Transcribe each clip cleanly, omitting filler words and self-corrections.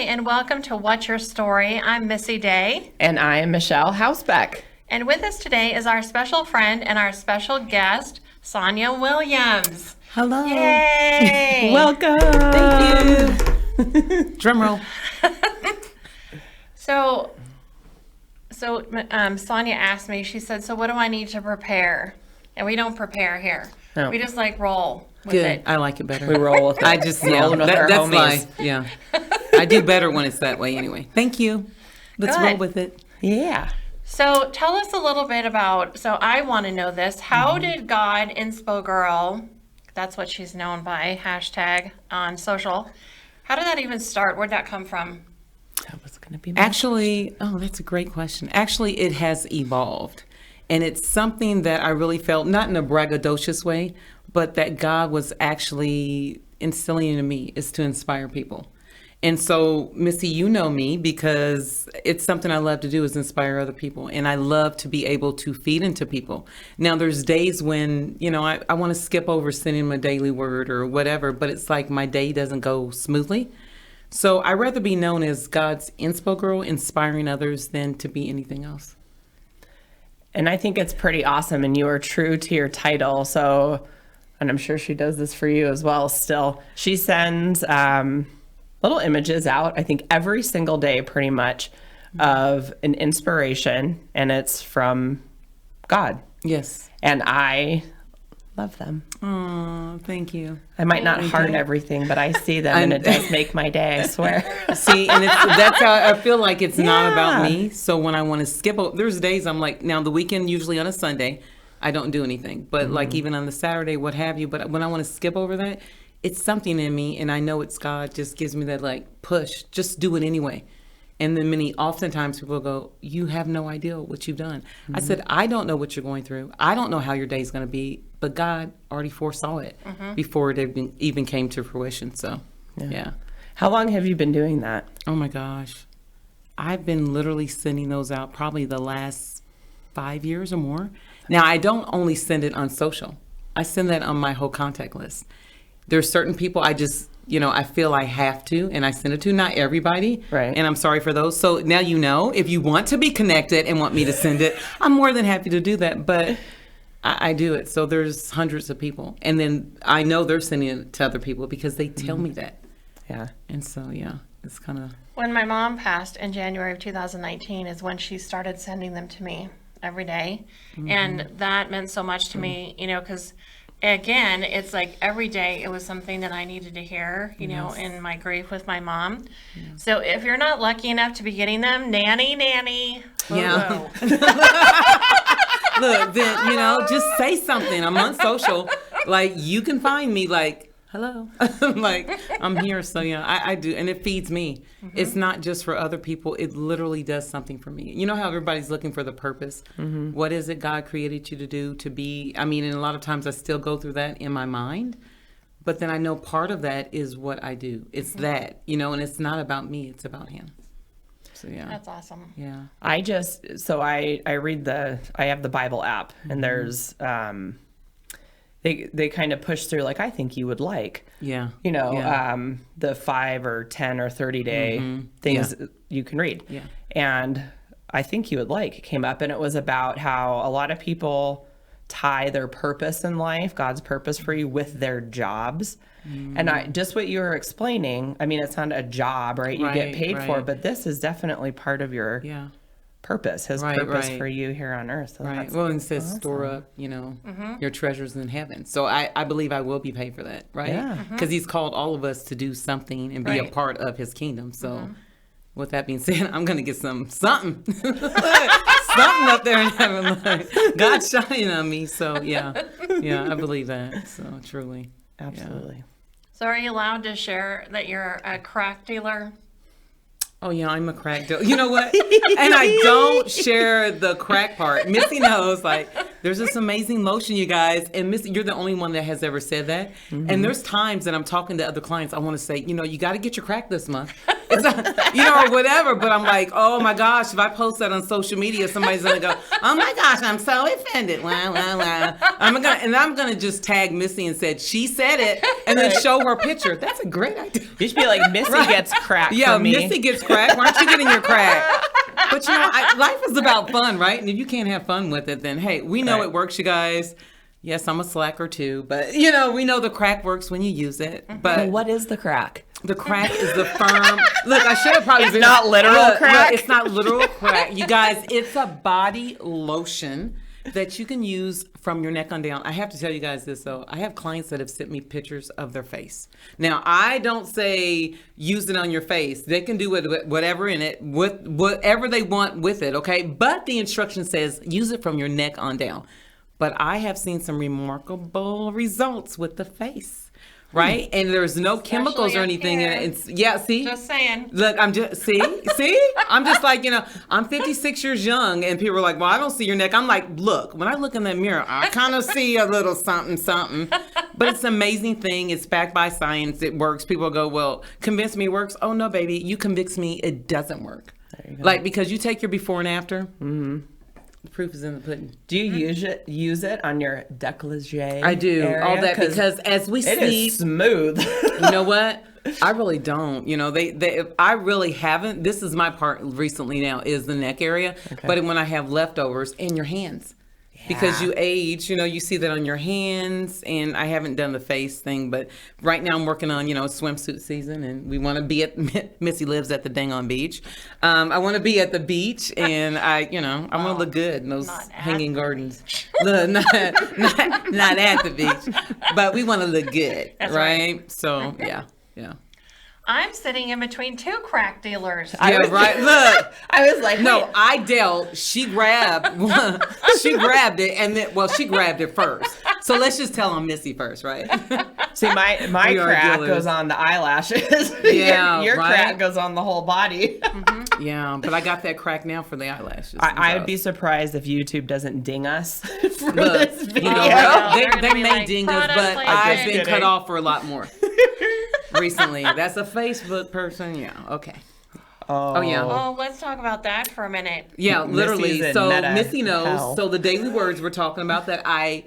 and welcome to What's Your Story? I'm Missy Day. And I am Michelle Hausbeck. And with us today is our special friend and our special guest, Sonya Williams. Hello. Yay! Welcome. Thank you. Drum roll. So Sonya asked me, she said, so what do I need to prepare? And we don't prepare here. No. We just roll with Good. it. I like it better. We roll with it. I just, Rolling with our that's homies. life. Yeah. I do better when it's that way anyway. Thank you. Let's Good. roll with it. Yeah. So tell us a little bit about, so I want to know this. How did God Inspo Girl, that's what she's known by, hashtag on social, how did that even start? Where'd that come from? That was going to be Actually, that's a great question. Actually, it has evolved. And it's something that I really felt, not in a braggadocious way, but that God was actually instilling into me, is to inspire people. And so, Missy, you know me because it's something I love to do, is inspire other people. And I love to be able to feed into people. Now, there's days when, I want to skip over sending them a daily word or whatever, but it's like my day doesn't go smoothly. So I'd rather be known as God's inspo girl, inspiring others, than to be anything else. And I think it's pretty awesome. And you are true to your title. So, and I'm sure she does this for you as well still. She sends little images out, I think every single day pretty much, of an inspiration. And it's from God. Yes. And I love them. Oh, thank you. I might not heart everything, but I see them and it does make my day, I swear. See, and that's how I feel like it's not about me. So when I want to skip, there's days I'm like, now the weekend, usually on a Sunday, I don't do anything. But like even on the Saturday, what have you. But when I want to skip over that, it's something in me. And I know it's God just gives me that like push, just do it anyway. And then oftentimes people go, you have no idea what you've done. I said, I don't know what you're going through. I don't know how your day's going to be, but God already foresaw it before it even came to fruition. So, yeah. How long have you been doing that? Oh my gosh. I've been literally sending those out probably the last 5 years or more. Now, I don't only send it on social. I send that on my whole contact list. There's certain people I just, I feel I have to, and I send it to, not everybody. Right. And I'm sorry for those. So now if you want to be connected and want me to send it, I'm more than happy to do that. But I do it. So there's hundreds of people. And then I know they're sending it to other people because they tell me that. Yeah. And so, it's kind of... When my mom passed in January of 2019 is when she started sending them to me every day. And that meant so much to me, because again, it's like every day it was something that I needed to hear, in my grief with my mom. So if you're not lucky enough to be getting them, nanny. Yeah. Look, then, just say something. I'm on social. Like, you can find me, like, hello. Like, I'm here. So, I do. And it feeds me. It's not just for other people. It literally does something for me. You know how everybody's looking for the purpose? What is it God created you to do, to be? I mean, and a lot of times I still go through that in my mind. But then I know part of that is what I do. It's that, and it's not about me. It's about Him. So, That's awesome. Yeah. I read I have the Bible app, and there's, they kind of push through, like, I think you would like, the 5 or 10 or 30 day things you can read. Yeah. And I think you would like came up, and it was about how a lot of people tie their purpose in life, God's purpose for you, with their jobs. And just what you were explaining, I mean, it's not a job, right? You get paid for, but this is definitely part of your purpose, His purpose for you here on earth. So Well, and it says store up, your treasures in heaven. So I believe I will be paid for that, right? Yeah. Because He's called all of us to do something and be a part of His kingdom. So with that being said, I'm going to get something up there in heaven. Like, God's shining on me. So, I believe that. So, truly. Absolutely. Yeah. So are you allowed to share that you're a crack dealer? Oh, yeah, I'm a crack dealer. You know what? And I don't share the crack part. Missy knows, like, There's this amazing lotion, you guys. And Missy, you're the only one that has ever said that. Mm-hmm. And there's times that I'm talking to other clients, I want to say, you got to get your crack this month. It's or whatever. But I'm like, oh my gosh, if I post that on social media, somebody's going to go, oh my gosh, I'm so offended. Wow, wow, wow. I'm going to just tag Missy and said, she said it, and then show her picture. That's a great idea. You should be like, Missy gets crack from me. Missy gets crack. Why aren't you getting your crack? But life is about fun, right? And if you can't have fun with it, then hey, we know it works, you guys. Yes, I'm a slacker too, but we know the crack works when you use it. But what is the crack? The crack is the firm. Look, I should have probably been. It's not literal crack. It's not literal crack, you guys. It's a body lotion that you can use from your neck on down. I have to tell you guys this though. I have clients that have sent me pictures of their face. Now, I don't say use it on your face. They can do whatever in it, whatever they want with it, okay? But the instruction says use it from your neck on down. But I have seen some remarkable results with the face. Right? And there's no chemicals or anything in it. See? Just saying. Look, I'm just, see? I'm just like, I'm 56 years young, and people are like, well, I don't see your neck. I'm like, look, when I look in that mirror, I kind of see a little something, something. But it's an amazing thing. It's backed by science. It works. People go, well, convince me it works. Oh, no, baby. You convince me it doesn't work. There you go. Like, because you take your before and after. Mm-hmm. The proof is in the pudding. Do you use it on your décolleté? I do. Area? All that because as we see, it is smooth. You know what? I really don't. I really haven't. This is my part recently now is the neck area. Okay. But when I have leftovers in your hands. Because you age, you see that on your hands, and I haven't done the face thing, but right now I'm working on, swimsuit season, and we want to be at, Missy lives at the dang on beach. I want to be at the beach, and I want to look good in those hanging gardens. Look, not at the beach, but we want to look good, right? So, yeah. I'm sitting in between two crack dealers. Right. Look, I was like, no, I dealt. She grabbed it, and then, she grabbed it first. So let's just tell on Missy first, right? See, my crack goes on the eyelashes. Yeah, your crack goes on the whole body. Mm-hmm. Yeah, but I got that crack now for the eyelashes. I would be surprised if YouTube doesn't ding us for this video. They may ding us, but I've been cut off for a lot more. Recently. That's a Facebook person. Yeah. Okay. Oh yeah. Well, let's talk about that for a minute. Yeah, literally. So Missy knows. Hell. So the daily words we're talking about that I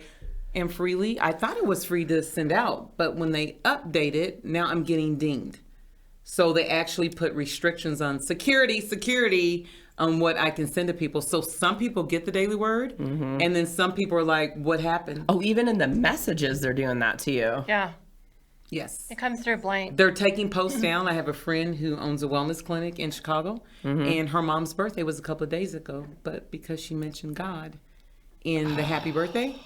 thought it was free to send out, but when they update it, now I'm getting dinged. So they actually put restrictions on security on what I can send to people. So some people get the daily word, and then some people are like, what happened? Oh, even in the messages, they're doing that to you. Yeah. Yes. It comes through blank. They're taking posts down. I have a friend who owns a wellness clinic in Chicago, and her mom's birthday was a couple of days ago, but because she mentioned God in the happy birthday,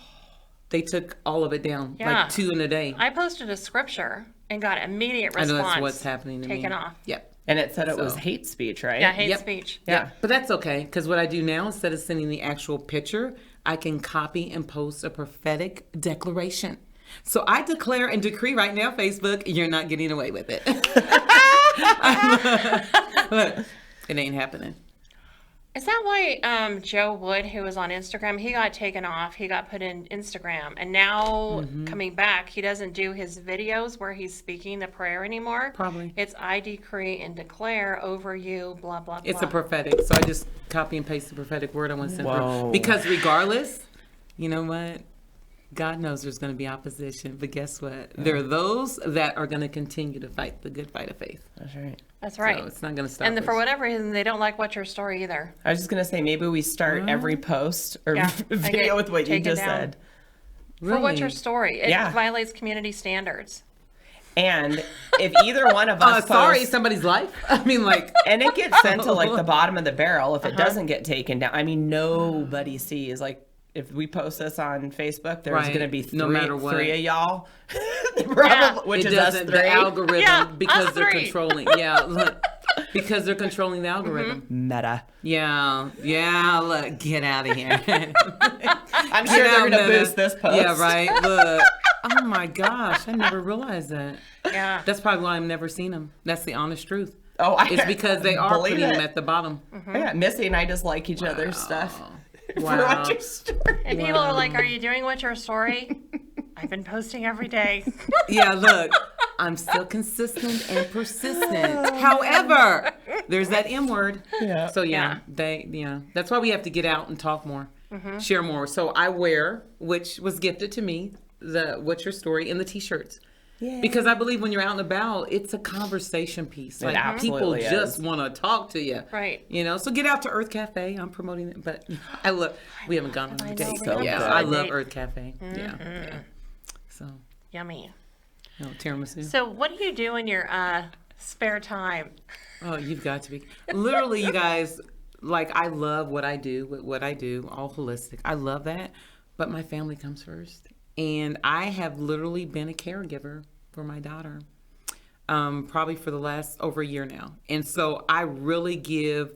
they took all of it down, like 2 in a day. I posted a scripture and got immediate response. I know that's what's happening to me. Taken off. Yep. And it said it was hate speech, right? Yeah, hate speech. Yeah. But that's okay, because what I do now, instead of sending the actual picture, I can copy and post a prophetic declaration. So I declare and decree right now, Facebook, you're not getting away with it. Look, it ain't happening. Is that why Joe Wood, who was on Instagram, he got taken off, he got put in Instagram, and now coming back, he doesn't do his videos where he's speaking the prayer anymore? Probably. It's I decree and declare over you, blah, blah, blah. It's a prophetic, so I just copy and paste the prophetic word I want to send through. Because regardless, you know what? God knows there's going to be opposition, but guess what? There are those that are going to continue to fight the good fight of faith. That's right. That's right. So it's not going to stop. And for whatever reason, they don't like What's Your Story either. I was just going to say, maybe we start every post or video with what you just said. Really? For What's Your Story? It violates community standards. And if either one of us posts, somebody's life? I mean, like... And it gets sent to, like, the bottom of the barrel if it doesn't get taken down. I mean, nobody sees, like... If we post this on Facebook, there's going to be three of y'all, which is us three. The algorithm, because they're controlling. Look, because they're controlling the algorithm. Meta. Yeah. Look, get out of here. I'm sure they're going to boost this post. Yeah, right. Look. Oh my gosh, I never realized that. Yeah. That's probably why I've never seen them. That's the honest truth. Oh, it's because they are putting them at the bottom. Yeah, Missy and I just like each other's stuff. for What's Your Story. And people are like, are you doing What's Your Story? I've been posting every day. Yeah, look, I'm still consistent and persistent. However, there's that M word. Yeah. So that's why we have to get out and talk more, share more. So I wear, which was gifted to me, the What's Your Story in the t-shirts. Yeah. Because I believe when you're out and about, it's a conversation piece. Like people just want to talk to you. Right. You know, so get out to Earth Cafe. I'm promoting it, but we haven't gone on a date. So I love Earth Cafe. Yeah. So yummy. No, tiramisu. So what do you do in your spare time? Oh, you've got to be. Literally, you guys, like, I love what I do, all holistic. I love that, but my family comes first. And I have literally been a caregiver for my daughter, probably for the last over a year now. And so I really give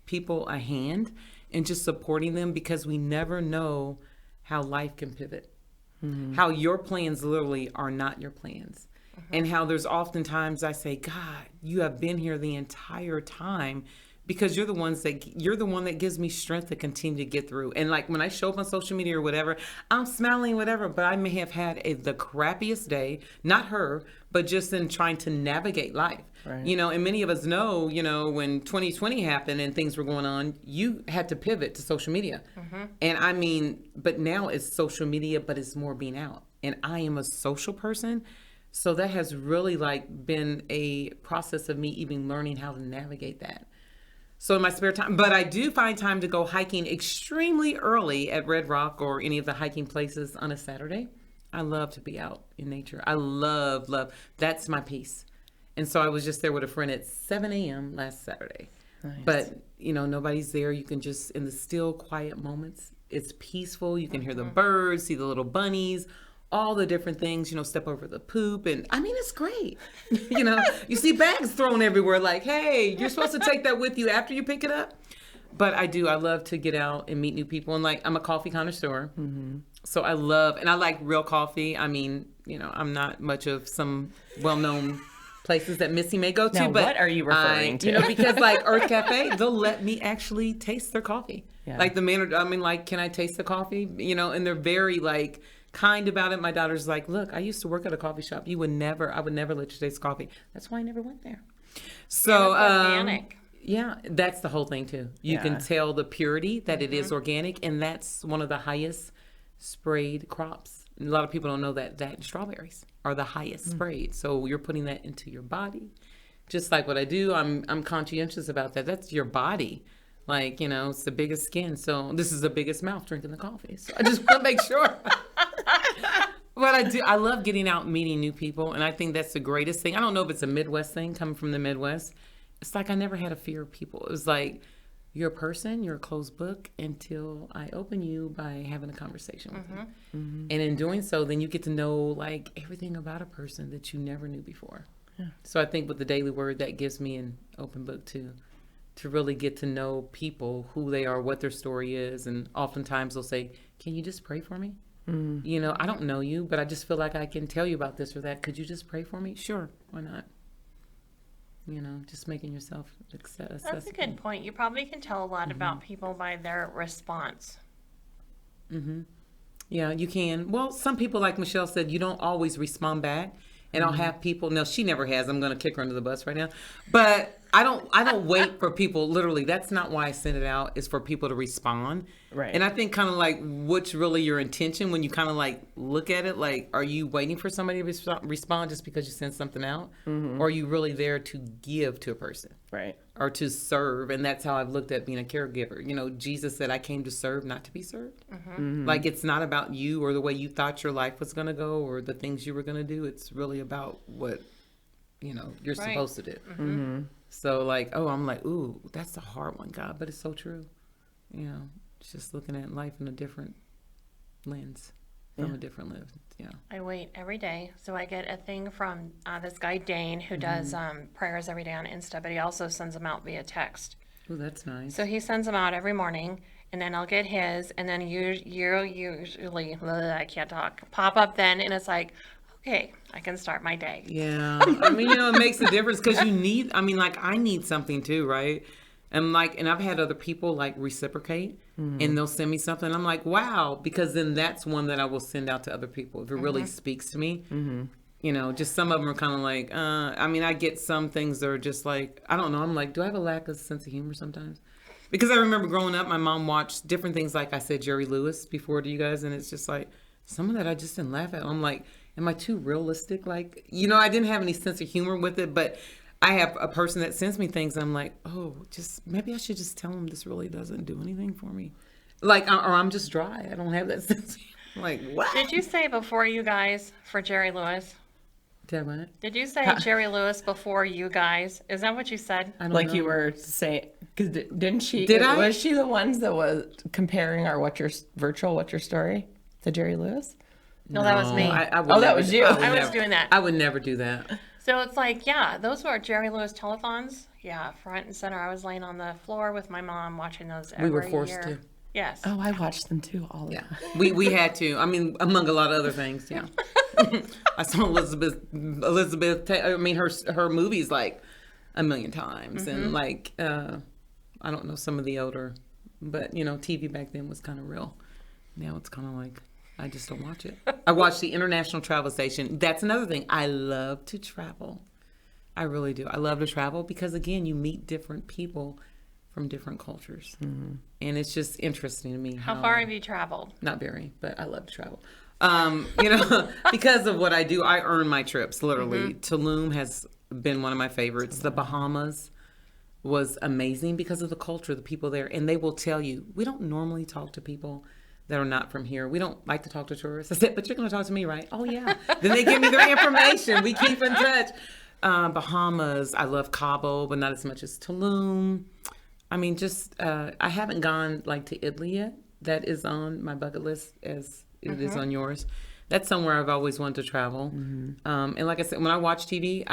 people a hand in just supporting them, because we never know how life can pivot, how your plans literally are not your plans. And how there's oftentimes I say, God, you have been here the entire time, because you're the one that gives me strength to continue to get through. And like when I show up on social media or whatever, I'm smiling, whatever, but I may have had the crappiest day, not her, but just in trying to navigate life. Right. You know, and many of us know, you know, when 2020 happened and things were going on, you had to pivot to social media. And I mean, but now it's social media, but it's more being out. And I am a social person. So that has really like been a process of me even learning how to navigate that. So in my spare time, but I do find time to go hiking extremely early at Red Rock or any of the hiking places on a Saturday. I love to be out in nature. I love, that's my peace. And so I was just there with a friend at 7 a.m. last Saturday. Nice. But, you know, nobody's there. You can just, in the still, quiet moments, it's peaceful. You can hear the birds, see the little bunnies, all the different things, you know, step over the poop. And I mean, it's great. You know, you see bags thrown everywhere like, hey, you're supposed to take that with you after you pick it up. But I love to get out and meet new people. And like, I'm a coffee connoisseur. So I like real coffee. I mean, you know, I'm not much of some well-known places that Missy may go to. Now, but what are you referring to? You know, because like Earth Cafe, they'll let me actually taste their coffee. Yeah. Like the manager, I mean, like, can I taste the coffee? You know, and they're very like kind about it. My daughter's like, look, I used to work at a coffee shop. I would never let you taste coffee. That's why I never went there. So, organic. Yeah, that's the whole thing too. You can tell the purity that it is organic, and that's one of the highest sprayed crops. A lot of people don't know that strawberries are the highest sprayed. So you're putting that into your body. Just like what I do, I'm conscientious about that. That's your body. Like, you know, it's the biggest skin. So this is the biggest mouth drinking the coffee. So I just want to make sure. But I love getting out and meeting new people. And I think that's the greatest thing. I don't know if it's a Midwest thing, coming from the Midwest. It's like I never had a fear of people. It was like, you're a person, you're a closed book until I open you by having a conversation with you. And in doing so, then you get to know like everything about a person that you never knew before. Yeah. So I think with the Daily Word, that gives me an open book to really get to know people, who they are, what their story is. And oftentimes they'll say, can you just pray for me? You know, I don't know you, but I just feel like I can tell you about this or that. Could you just pray for me? Sure. Why not? You know, just making yourself accessible. That's a good point. You probably can tell a lot about people by their response. Yeah, you can. Well, some people, like Michelle said, you don't always respond back. And I'll have people, no, she never has. I'm going to kick her under the bus right now. But I don't wait for people. Literally, that's not why I send it out, is for people to respond. Right. And I think kind of like what's really your intention when you kind of like look at it, like, are you waiting for somebody to respond just because you send something out? Or are you really there to give to a person? Right. Or to serve? And that's how I've looked at being a caregiver. You know, Jesus said, I came to serve, not to be served. Like, it's not about you or the way you thought your life was going to go or the things you were going to do. It's really about what, you know, you're supposed to do. So like, I'm like, ooh, that's a hard one, God, but it's so true. You know, it's just looking at life in a different lens, from a different lens. Yeah. I wait every day. So I get a thing from this guy, Dane, who does prayers every day on Insta, but he also sends them out via text. Oh, that's nice. So he sends them out every morning, and then I'll get his, and then you'll usually, I can't talk, pop up then, and it's like, okay, I can start my day. Yeah. I mean, you know, it makes a difference because you need, I mean, like, I need something too, right? And I've had other people like reciprocate, and they'll send me something. I'm like, wow, because then that's one that I will send out to other people if it really speaks to me. You know, just some of them are kind of like, I mean, I get some things that are just like, I don't know. I'm like, do I have a lack of sense of humor sometimes? Because I remember growing up, my mom watched different things. Like I said, Jerry Lewis before to you guys. And it's just like, some of that I just didn't laugh at. I'm like, am I too realistic? Like, you know, I didn't have any sense of humor with it. But I have a person that sends me things. I'm like, oh, just maybe I should just tell him this really doesn't do anything for me. Like, or I'm just dry. I don't have that sense of humor. I'm like, what? Did you say before you guys for Jerry Lewis? Did you say Jerry Lewis before you guys? Is that what you said? I don't know. You were saying, because didn't she? I? Was she the ones that was comparing our What's Your Story to Jerry Lewis? No, that was me. That was you. I was doing that. I would never do that. So it's like, yeah, those were Jerry Lewis telethons. Yeah, front and center. I was laying on the floor with my mom watching those every year. We were forced to. Yes. Oh, I watched them too. All of them. We had to. I mean, among a lot of other things. Yeah. I saw Elizabeth. I mean, her movies like a million times, and like I don't know some of the older, but you know, TV back then was kind of real. Now it's kind of like I just don't watch it. I watch the International Travel Station. That's another thing. I love to travel. I really do. I love to travel because again, you meet different people from different cultures, and it's just interesting to me. How far have you traveled? Not very, but I love to travel. You know, because of what I do, I earn my trips, literally. Tulum has been one of my favorites. The Bahamas was amazing because of the culture, the people there. And they will tell you, we don't normally talk to people that are not from here. We don't like to talk to tourists. I said, but you're going to talk to me, right? Oh, yeah. Then they give me their information. We keep in touch. Bahamas, I love Cabo, but not as much as Tulum. I mean, just, I haven't gone like to Italy yet. That is on my bucket list as it is on yours. That's somewhere I've always wanted to travel. And like I said, when I watch TV,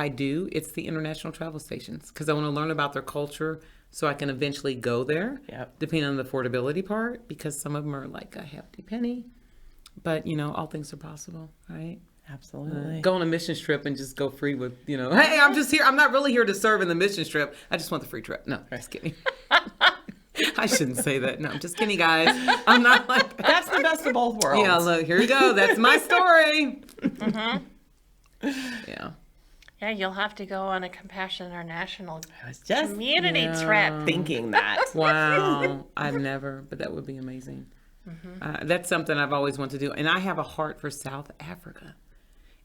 it's the international travel stations because I want to learn about their culture so I can eventually go there, depending on the affordability part, because some of them are like a hefty penny. But, you know, all things are possible, right? Absolutely. Go on a mission trip and just go free with, you know, hey, I'm just here. I'm not really here to serve in the mission trip. I just want the free trip. No, just kidding. I shouldn't say that. No, I'm just kidding, guys. I'm not like... That's the best of both worlds. Yeah, look, here we go. That's my story. Yeah. Yeah, you'll have to go on a Compassion International just community trip. Thinking that. Wow. I've never, but that would be amazing. That's something I've always wanted to do. And I have a heart for South Africa.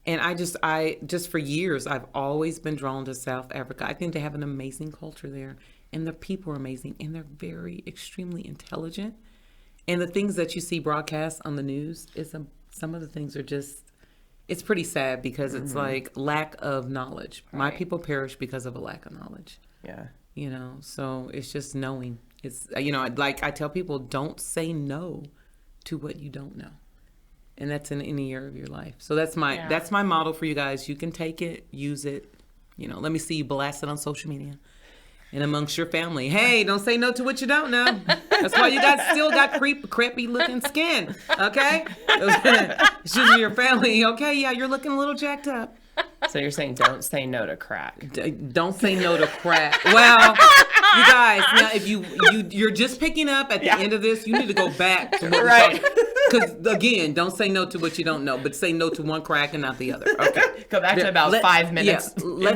And I just for years, I've always been drawn to South Africa. I think they have an amazing culture there. And the people are amazing. And they're very, extremely intelligent. And the things that you see broadcast on the news, some of the things are just, it's pretty sad because it's like lack of knowledge. Right. My people perish because of a lack of knowledge. Yeah. You know, so it's just knowing. It's, you know, like I tell people, don't say no to what you don't know. And that's in any area of your life. So that's my model for you guys. You can take it, use it. You know, let me see you blast it on social media and amongst your family. Hey, don't say no to what you don't know. That's why you guys still got crappy looking skin. Okay? It's just your family. Okay, yeah, you're looking a little jacked up. So you're saying don't say no to crack. Don't say no to crack. Well, you guys, now if you're just picking up at the end of this, you need to go back to what we're talking. Because again, don't say no to what you don't know, but say no to one crack and not the other. Okay. Go back to about 5 minutes. Yeah,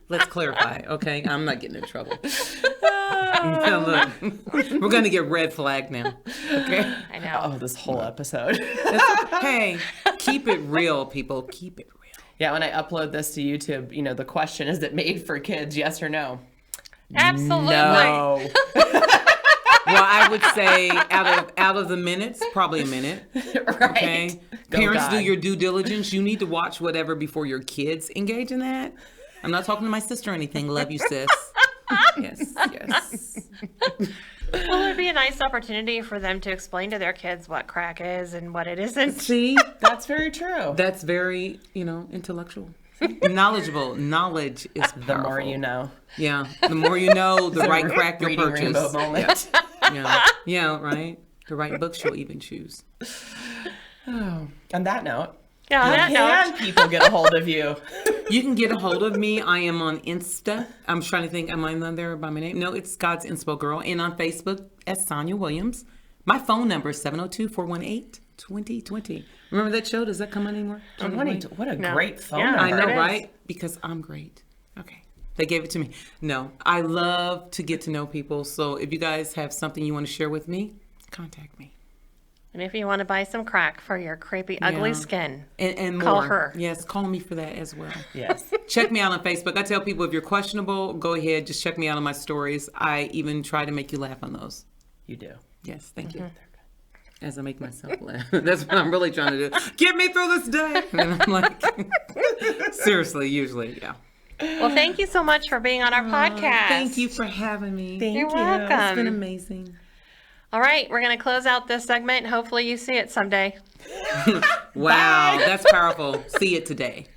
let's clarify. Okay, I'm not getting in trouble. Look, we're gonna get red flagged now. Okay. I know. Oh, this whole episode. Hey, keep it real, people. Keep it real. Yeah, when I upload this to YouTube, you know, the question is it made for kids? Yes or no? Absolutely. No. Well, I would say out of the minutes, probably a minute. Right. Okay. Parents, do your due diligence. You need to watch whatever before your kids engage in that. I'm not talking to my sister or anything. Love you, sis. Yes. Well, it would be a nice opportunity for them to explain to their kids what crack is and what it isn't. See? That's very true. That's very, intellectual. Knowledgeable. Knowledge is powerful. The more you know. Yeah. The more you know, the right crack you'll purchase. Rainbow moment. Yeah, right? The right books you'll even choose. Oh. On that note, Yeah, How can people get a hold of you? You can get a hold of me. I am on Insta. I'm trying to think. Am I on there by my name? No, it's God's Inspo Girl. And on Facebook as Sonya Williams. My phone number is 702-418-2020. Remember that show? Does that come on anymore? What a great phone number. I know, right? Because I'm great. Okay. They gave it to me. No, I love to get to know people. So if you guys have something you want to share with me, contact me. And if you want to buy some crack for your crepey, ugly skin, and call more. her. Yes, call me for that as well. Yes. Check me out on Facebook. I tell people if you're questionable, go ahead. Just check me out on my stories. I even try to make you laugh on those. You do. Yes, thank you. As I make myself laugh. That's what I'm really trying to do. Get me through this day. And I'm like, seriously, usually, yeah. Well, thank you so much for being on our podcast. Thank you for having me. You're welcome. It's been amazing. All right, we're going to close out this segment. Hopefully you see it someday. Wow, that's powerful. See it today.